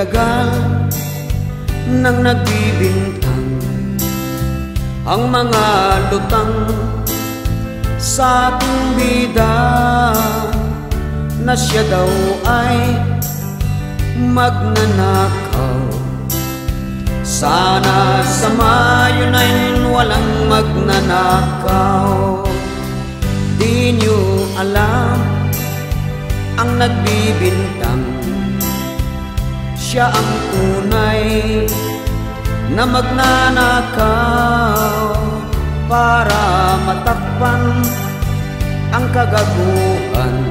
tagal nang nagbibintang ang mga lutang sa ating bida na siya daw ay magnanakaw. Sana sa Mayo 9 walang magnanakaw. Di nyo alam ang nagbibintang siya ang tunay na magnanakaw para matakpan ang kagaguhan.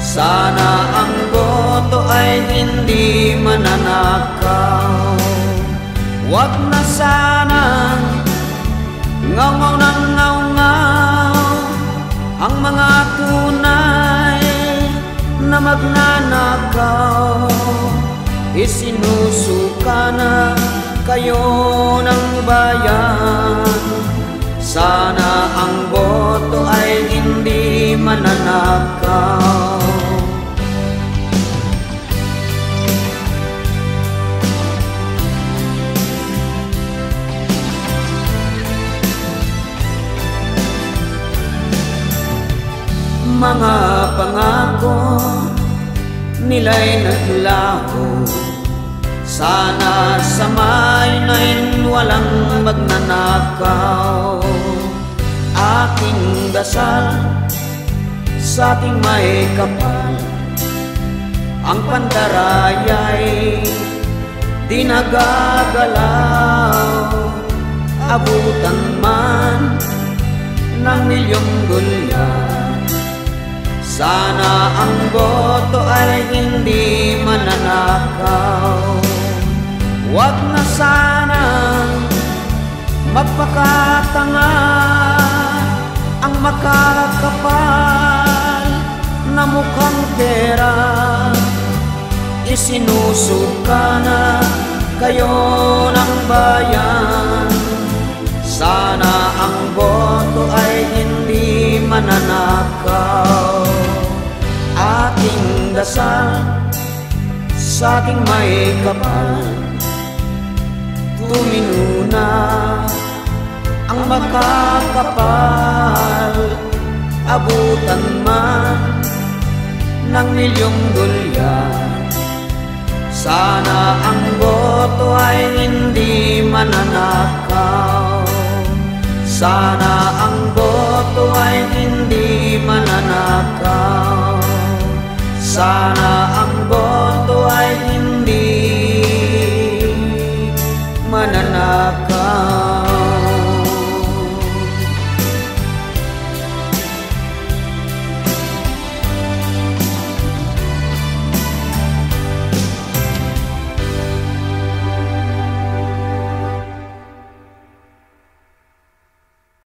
Sana ang boto ay hindi mananakaw. Wag na sanang ngaw-ngaw ng ngaw-ngaw ang mga tunay na magnanakaw. Isinusuka na kayo ng bayan. Sana ang boto ay hindi mananakaw. Mga pangako nila'y naglaho. Sana sa Mayo 9 walang magnanakaw. Aking dasal sa ating may kapal, ang pandaraya'y di nagagalaw. Abutan man ng milyong dolyar, sana ang boto ay hindi mananakaw. Wag na sanang magpakatanga ang makakapal na mukhang pera. Isinusuka na kayo ng bayan. Sana ang boto ay hindi mananakaw. Ating dasal sa ating may kapal, tumino na ang makakapal. Abutan man ng milyong dolyar, sana ang boto ay hindi mananakaw. Sana ang boto ay hindi mananakaw. Sana ang boto ay hindi mananakaw.